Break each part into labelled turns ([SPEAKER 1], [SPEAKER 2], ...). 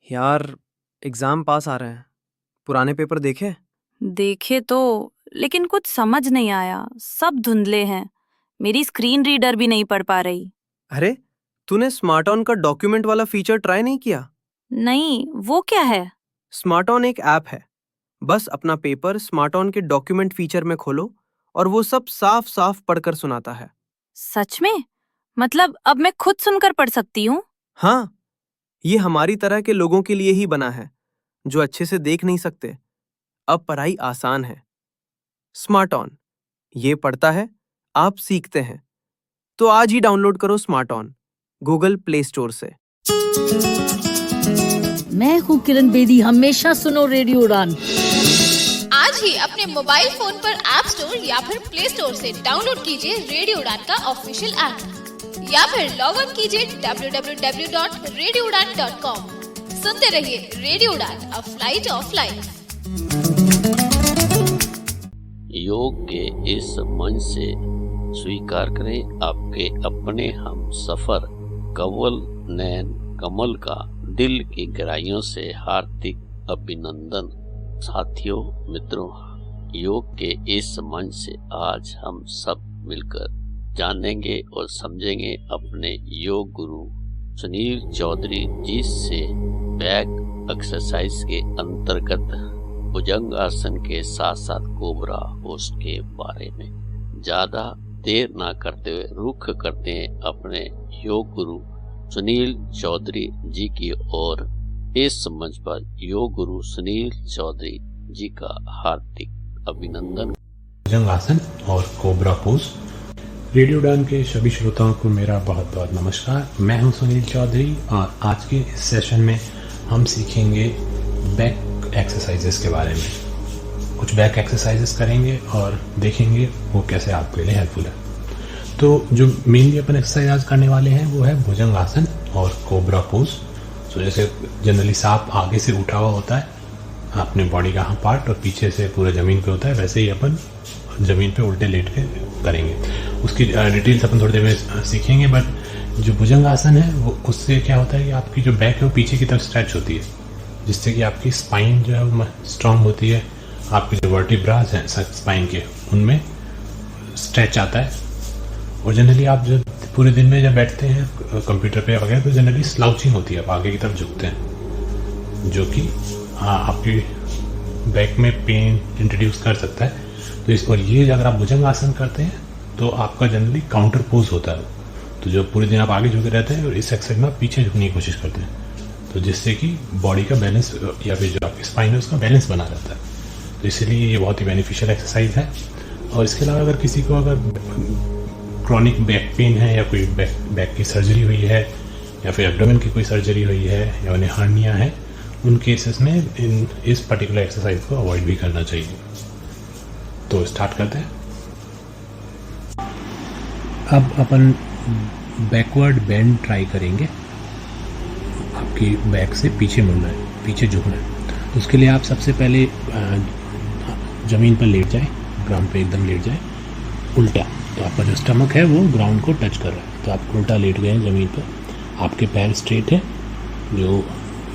[SPEAKER 1] यार, एग्जाम पास आ रहे हैं। पुराने पेपर देखे?
[SPEAKER 2] देखे तो, लेकिन कुछ समझ नहीं आया। सब धुंधले हैं। मेरी स्क्रीन रीडर भी नहीं पढ़ पा रही।
[SPEAKER 1] अरे, तूने स्मार्ट ऑन का डॉक्यूमेंट वाला फीचर ट्राई नहीं किया?
[SPEAKER 2] नहीं, वो क्या है?
[SPEAKER 1] स्मार्ट ऑन एक ऐप है। बस अपना पेपर स्मार्ट ऑन के डॉक्यूमेंट फीचर में खोलो और वो सब साफ साफ पढ़कर सुनाता है।
[SPEAKER 2] सच में? मतलब अब मैं खुद सुनकर पढ़ सकती हूँ?
[SPEAKER 1] हाँ, ये हमारी तरह के लोगों के लिए ही बना है, जो अच्छे से देख नहीं सकते। अब पढ़ाई आसान है। स्मार्ट ऑन, ये पढ़ता है, आप सीखते हैं। तो आज ही डाउनलोड करो smart on Google play store से।
[SPEAKER 3] मैं हूँ किरण बेदी, हमेशा सुनो रेडियो उड़ान।
[SPEAKER 4] आज ही अपने मोबाइल फोन पर ऐप स्टोर या फिर प्ले स्टोर से डाउनलोड कीजिए रेडियो उड़ान का ऑफिशियल ऐप या फिर लॉग इन कीजिए www.radioudan.com। सुनते रहिए रेडियो उड़ान, अ फ्लाइट ऑफ लाइफ।
[SPEAKER 5] योग के इस मंच से स्वीकार करें आपके अपने हम सफर कंवल नैन कमल का दिल की गहराइयों से हार्दिक अभिनंदन। साथियों, मित्रों, योग के इस मंच से आज हम सब मिलकर जानेंगे और समझेंगे अपने योग गुरु सुनील चौधरी जी से बैक एक्सरसाइज के अंतर्गत भुजंग आसन के साथ साथ कोबरा पोज के बारे में। ज्यादा देर ना करते हुए रुख करते हैं अपने योग गुरु सुनील चौधरी जी की ओर। इस मंच पर योग गुरु सुनील चौधरी जी का हार्दिक अभिनंदन।
[SPEAKER 6] भुजंग आसन और कोबरा पोज। रेडियो उड़ान के सभी श्रोताओं को मेरा बहुत बहुत नमस्कार। मैं हूं सुनील चौधरी और आज के इस सेशन में हम सीखेंगे बैक एक्सरसाइजेस के बारे में। कुछ बैक एक्सरसाइजेस करेंगे और देखेंगे वो कैसे आपके लिए हेल्पफुल है। तो जो मेनली अपन एक्सरसाइज आज करने वाले हैं वो है भुजंग आसन और कोबरा पोज। तो जैसे जनरली सांप आगे से उठा हुआ होता है अपने बॉडी का पार्ट और पीछे से पूरा जमीन पे होता है, वैसे ही अपन जमीन पे उल्टे लेट के करेंगे। उसकी डिटेल्स अपन थोड़ी देर में सीखेंगे। बट जो भुजंग आसन है वो उससे क्या होता है कि आपकी जो बैक है वो पीछे की तरफ स्ट्रेच होती है, जिससे कि आपकी स्पाइन जो है वो स्ट्रांग होती है। आपके जो वर्टिब्रास हैं स्पाइन के उनमें स्ट्रेच आता है। और जनरली आप जब पूरे दिन में जब बैठते हैं कंप्यूटर पे वगैरह तो जनरली स्लाउचिंग होती है, आप आगे की तरफ झुकते हैं, जो कि आपकी बैक में पेन इंट्रोड्यूस कर सकता है। तो इस और ये अगर आप भुजंग आसन करते हैं तो आपका जनरली काउंटर पोज होता है। तो जो पूरे दिन आप आगे झुके रहते हैं और इस एक्सरसाइज में आप पीछे झुकने की कोशिश करते हैं, तो जिससे कि बॉडी का बैलेंस या फिर जो आपकी स्पाइन है उसका बैलेंस बना रहता है। तो इसलिए ये बहुत ही बेनिफिशियल एक्सरसाइज है। और इसके अलावा अगर किसी को अगर क्रॉनिक बैक पेन है या कोई बैक की सर्जरी हुई है या फिर एब्डोमेन की कोई सर्जरी हुई है या उन्हें हार्निया है, उन केसेस में इस पर्टिकुलर एक्सरसाइज को अवॉइड भी करना चाहिए। तो स्टार्ट करते हैं। अब अपन बैकवर्ड बेंड ट्राई करेंगे। आपकी बैक से पीछे मुड़ना है, पीछे झुकना है। तो उसके लिए आप सबसे पहले ज़मीन पर लेट जाए, ग्राउंड पे एकदम लेट जाए उल्टा। तो आपका जो स्टमक है वो ग्राउंड को टच कर रहा है, तो आप उल्टा लेट गए हैं ज़मीन पर। आपके पैर स्ट्रेट है, जो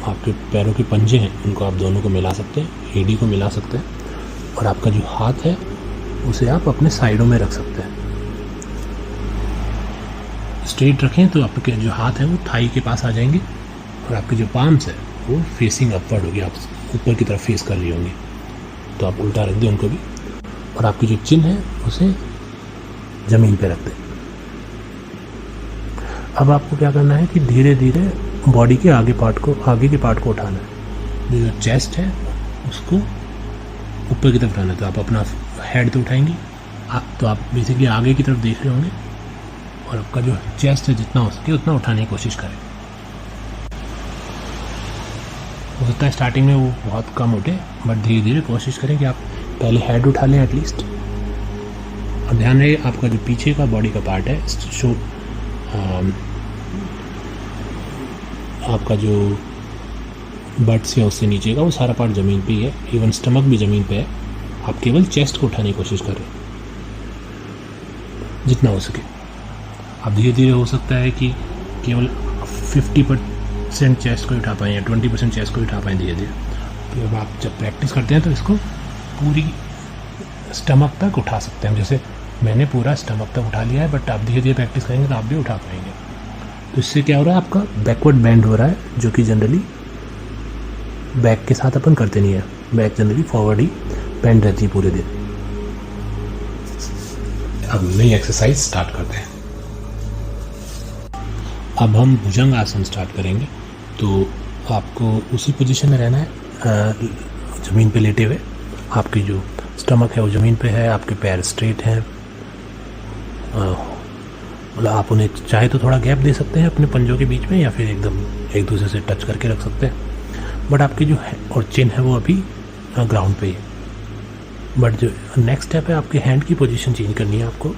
[SPEAKER 6] आपके पैरों के पंजे हैं उनको आप दोनों को मिला सकते हैं, एडी को मिला सकते हैं। और आपका जो हाथ है उसे आप अपने साइडों में रख सकते हैं। स्ट्रेट रखें तो आपके जो हाथ है वो थाई के पास आ जाएंगे और आपके जो पाम्स है वो फेसिंग अपवर्ड होगी, आप ऊपर की तरफ फेस कर रही होंगी। तो आप उल्टा रख दें उनको भी और आपकी जो चिन है उसे ज़मीन पे रख दें। अब आपको क्या करना है कि धीरे धीरे बॉडी के आगे के पार्ट को उठाना है। जो चेस्ट है उसको ऊपर की तरफ उठाना है। तो आप अपना हेड तो उठाएंगे, तो आप बेसिकली आगे की तरफ देख रहे होंगे और आपका जो चेस्ट है जितना हो सके उतना उठाने की कोशिश करें। हो सकता है स्टार्टिंग में वो बहुत कम उठे, बट धीरे धीरे कोशिश करें कि आप पहले हेड उठा लें एटलीस्ट। और ध्यान रहे आपका जो पीछे का बॉडी का पार्ट है, आपका जो बट्स है उससे नीचे का वो सारा पार्ट ज़मीन पे ही है, इवन स्टमक भी ज़मीन पे है। आप केवल चेस्ट को उठाने की कोशिश करें जितना हो सके। अब धीरे धीरे हो सकता है कि केवल 30% चेस्ट को उठा पाएँ या 20% चेस्ट को उठा पाएँ धीरे धीरे। तो अब आप जब प्रैक्टिस करते हैं तो इसको पूरी स्टमक तक उठा सकते हैं। जैसे मैंने पूरा स्टमक तक उठा लिया है, बट आप धीरे धीरे प्रैक्टिस करेंगे तो आप भी उठा पाएंगे। तो इससे क्या हो रहा है, आपका बैकवर्ड बेंड हो रहा है, जो कि जनरली बैक के साथ अपन करते नहीं है। बैक जनरली फॉरवर्ड ही बेंड रहती है पूरे दिन। अब नई एक्सरसाइज स्टार्ट करते हैं। अब हम भुजंग आसन स्टार्ट करेंगे। तो आपको उसी पोजीशन में रहना है, ज़मीन पे लेटे हुए। आपकी जो स्टमक है वो ज़मीन पे है, आपके पैर स्ट्रेट हैं। मतलब आप उन्हें चाहे तो थोड़ा गैप दे सकते हैं अपने पंजों के बीच में, या फिर एकदम एक दूसरे से टच करके रख सकते हैं। बट आपकी जो है और चिन है वो अभी ग्राउंड पे ही है। बट जो नेक्स्ट स्टेप है, आपके हैंड की पोजीशन चेंज करनी है आपको।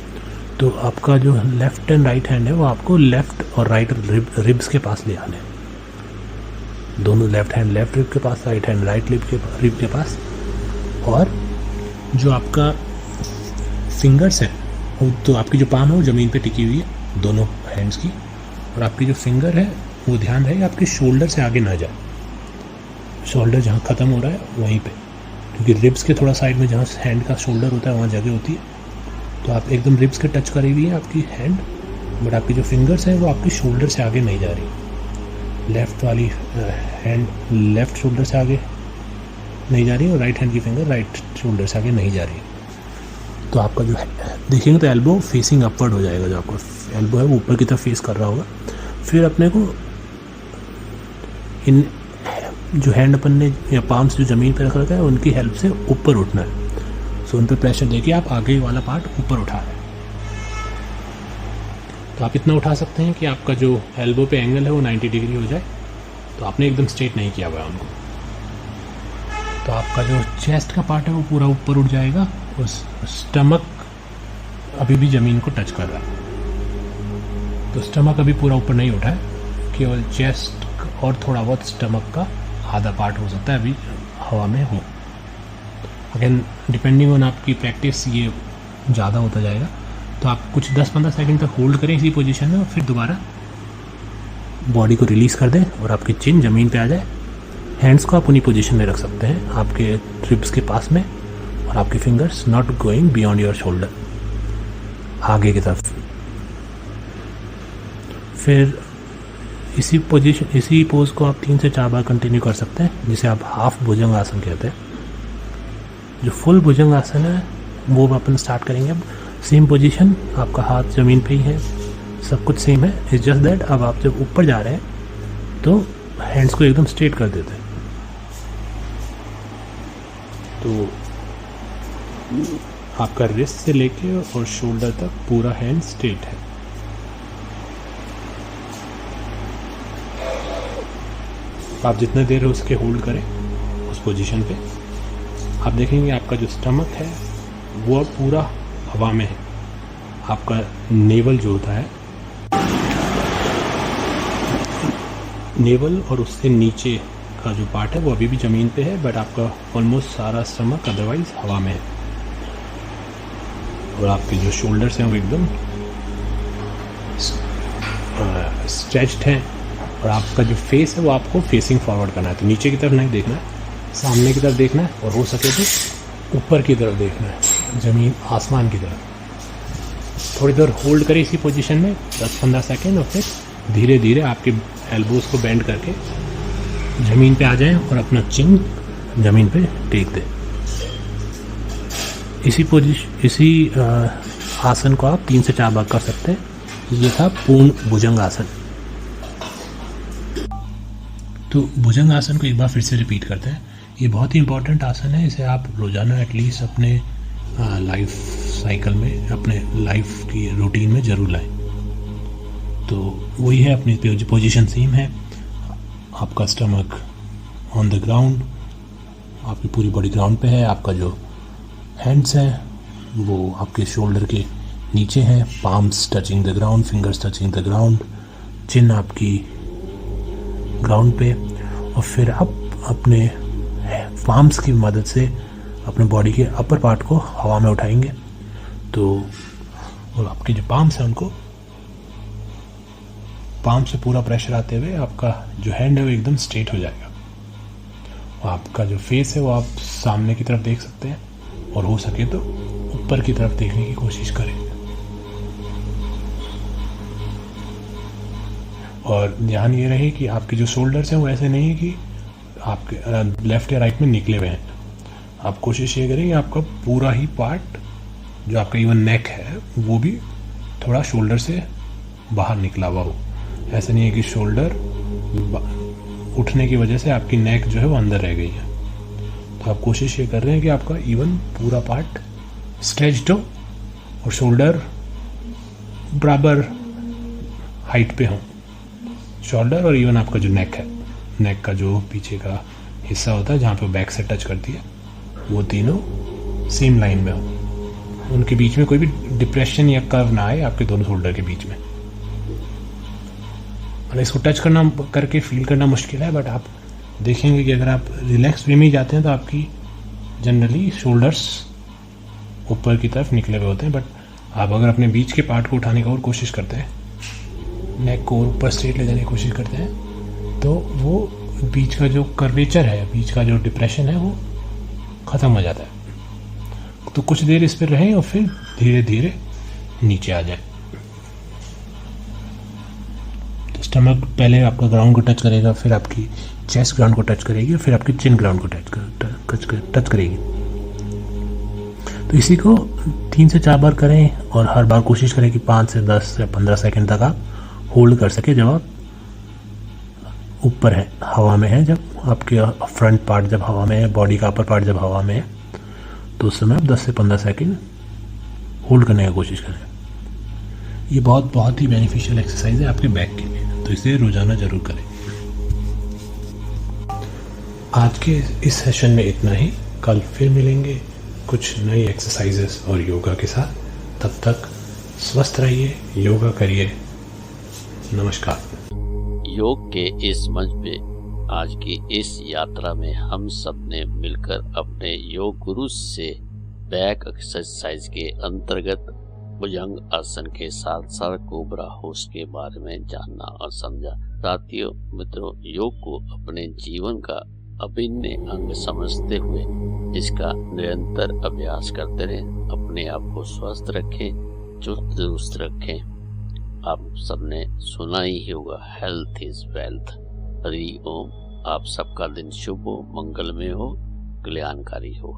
[SPEAKER 6] तो आपका जो लेफ्ट एंड राइट हैंड है वो आपको लेफ्ट और राइट रिब्स के पास ले आना है। दोनों लेफ्ट हैंड लेफ्ट रिब के पास, राइट हैंड राइट रिब के पास। और जो आपका फिंगर्स है तो आपकी जो पाम है वो ज़मीन पे टिकी हुई है दोनों हैंड्स की। और आपकी जो फिंगर है वो ध्यान रहे आपके शोल्डर से आगे ना जाए। शोल्डर जहाँ ख़त्म हो रहा है वहीं पे, क्योंकि रिब्स के थोड़ा साइड में जहाँ हैंड का शोल्डर होता है वहाँ जगह होती है। तो आप एकदम रिब्स के टच करी हुई है आपकी हैंड, बट आपकी जो फिंगर्स है वो आपके शोल्डर से आगे नहीं जा रही। लेफ़्ट वाली हैंड लेफ़्ट शोल्डर से आगे नहीं जा रही और राइट हैंड की फिंगर राइट शोल्डर से आगे नहीं जा रही। तो आपका जो है देखेंगे तो एल्बो फेसिंग अपवर्ड हो जाएगा। जो आपका एल्बो है वो ऊपर की तरफ फेस कर रहा होगा। फिर अपने को इन जो हैंड अपन ने या पाम्स जो ज़मीन पे रख रखा है उनकी हेल्प से ऊपर उठना है। सो उन पर प्रेशर देके आप आगे वाला पार्ट ऊपर उठा रहे हैं। तो आप इतना उठा सकते हैं कि आपका जो एल्बो पे एंगल है वो 90 डिग्री हो जाए। तो आपने एकदम स्ट्रेट नहीं किया हुआ है उनको। तो आपका जो चेस्ट का पार्ट है वो पूरा ऊपर उठ जाएगा और स्टमक अभी भी ज़मीन को टच कर रहा है। तो स्टमक अभी पूरा ऊपर नहीं उठा है, केवल चेस्ट और थोड़ा बहुत स्टमक का आधा पार्ट हो सकता है अभी हवा में हो। अगेन डिपेंडिंग ऑन आपकी प्रैक्टिस ये ज़्यादा होता जाएगा। तो आप कुछ 10-15 सेकंड तक होल्ड करें इसी पोजीशन में और फिर दोबारा बॉडी को रिलीज़ कर दें और आपकी चिन ज़मीन पे आ जाए। हैंड्स को आप उन्हीं पोजीशन में रख सकते हैं आपके रिब्स के पास में, और आपके fingers not going beyond your shoulder, आगे की तरफ। फिर इसी पोज को आप 3 से 4 बार कंटिन्यू कर सकते हैं, जिसे आप हाफ भुजंग आसन कहते हैं। जो फुल भुजंग आसन है वो अपन स्टार्ट करेंगे। अब सेम पोजीशन, आपका हाथ ज़मीन पे ही है, सब कुछ सेम है। इट्स जस्ट दैट अब आप जब ऊपर जा रहे हैं तो हैंड्स को एकदम स्ट्रेट कर देते हैं। तो आपका रिस्ट से लेके और शोल्डर तक पूरा हैंड स्ट्रेट है। आप जितना देर हो सके होल्ड करें उस पोजीशन पे। आप देखेंगे आपका जो स्टमक है वो अब पूरा हवा में है। आपका नेवल जो होता है, नेवल और उससे नीचे का जो पार्ट है वो अभी भी ज़मीन पे है, बट आपका ऑलमोस्ट सारा स्टमक अदरवाइज हवा में है। और आपके जो शोल्डर्स हैं वो एकदम स्ट्रेच्ड हैं। और आपका जो फेस है वो आपको फेसिंग फॉरवर्ड करना है। तो नीचे की तरफ नहीं देखना है, सामने की तरफ देखना है, और हो सके तो ऊपर की तरफ देखना है, ज़मीन आसमान की तरफ। थोड़ी देर होल्ड करें इसी पोजीशन में 10-15 सेकेंड, और फिर धीरे धीरे आपके एल्बोज को बेंड करके ज़मीन पे आ जाएं और अपना चिन ज़मीन पे टेक दें। इसी आसन को आप 3 से 4 बार कर सकते हैं। ये था पूर्ण भुजंग आसन। तो भुजंग आसन को एक बार फिर से रिपीट करते हैं। ये बहुत ही इंपॉर्टेंट आसन है। इसे आप रोज़ाना एटलीस्ट अपने लाइफ साइकिल में, अपने लाइफ की रूटीन में ज़रूर लाएं। तो वही है, अपनी पोजीशन सेम है। आपका स्टमक ऑन द ग्राउंड, आपकी पूरी बॉडी ग्राउंड पे है। आपका जो हैंड्स हैं वो आपके शोल्डर के नीचे हैं, palms touching the ground, fingers touching the ground, chin आपकी ग्राउंड पे। और फिर आप अपने पाम्स की मदद से अपने बॉडी के अपर पार्ट को हवा में उठाएंगे। तो और आपके जो पाम्स हैं उनको पाम से पूरा प्रेशर आते हुए आपका जो हैंड है वो एकदम स्ट्रेट हो जाएगा। आपका जो फेस है वो आप सामने की तरफ देख सकते हैं और हो सके तो ऊपर की तरफ देखने की कोशिश करें। और ध्यान ये रहे कि आपके जो शोल्डर्स हैं वो ऐसे नहीं है कि आपके लेफ्ट या राइट में निकले हुए हैं। आप कोशिश ये करें कि आपका पूरा ही पार्ट जो आपका इवन नेक है वो भी थोड़ा शोल्डर से बाहर निकला हुआ हो। ऐसा नहीं है कि शोल्डर उठने की वजह से आपकी नेक जो है वो अंदर रह गई है। तो आप कोशिश ये कर रहे हैं कि आपका इवन पूरा पार्ट स्ट्रेच्ड हो और शोल्डर बराबर हाइट पे हो। शोल्डर और इवन आपका जो नेक है, नेक का जो पीछे का हिस्सा होता है जहाँ पे बैक से टच करती है, वो तीनों सेम लाइन में हो। उनके बीच में कोई भी डिप्रेशन या कर्व ना आए आपके दोनों शोल्डर के बीच में। और इसको टच करना करके फील करना मुश्किल है, बट आप देखेंगे कि अगर आप रिलैक्स वे में ही जाते हैं तो आपकी जनरली शोल्डर्स ऊपर की तरफ निकले हुए होते हैं। बट आप अगर अपने बीच के पार्ट को उठाने की और कोशिश करते हैं, नेक को ऊपर स्ट्रेट ले जाने की कोशिश करते हैं, तो वो बीच का जो कर्वेचर है, बीच का जो डिप्रेशन है वो ख़त्म हो जाता है। तो कुछ देर इस पर रहें और फिर धीरे धीरे नीचे आ जाए। तो स्टमक पहले आपका ग्राउंड को टच करेगा, फिर आपकी चेस्ट ग्राउंड को टच करेगी और फिर आपकी चिन ग्राउंड को टच करेगी। तो इसी को 3 से 4 बार करें और हर बार कोशिश करें कि 5 से 10 या 15 सेकंड तक आप होल्ड कर सके। जब आप ऊपर है, हवा में है, जब आपके फ्रंट पार्ट जब हवा में है, बॉडी का अपर पार्ट जब हवा में है, तो उस समय आप 10 से 15 सेकंड होल्ड करने की कोशिश करें। ये बहुत ही बेनिफिशियल एक्सरसाइज है आपके बैक के लिए, तो इसे रोजाना जरूर करें। आज के इस सेशन में इतना ही। कल फिर मिलेंगे कुछ नई एक्सरसाइजेस और योगा के साथ। तब तक स्वस्थ रहिए, योगा करिए। नमस्कार।
[SPEAKER 5] योग के इस मंच पे आज की इस यात्रा में हम सब ने मिलकर अपने योग गुरु से बैक एक्सरसाइज के अंतर्गत भुजंग आसन के साथ साथ कोबरा होस्ट के बारे में जानना और समझा। साथियों, मित्रों, योग को अपने जीवन का अभिन्न अंग समझते हुए इसका निरंतर अभ्यास करते रहें। अपने आप को स्वस्थ रखें, चुस्त दुरुस्त रखें। आप सबने सुना ही होगा, हेल्थ इज वेल्थ। हरि ओम। आप सबका दिन शुभ हो, मंगलमय हो, कल्याणकारी हो।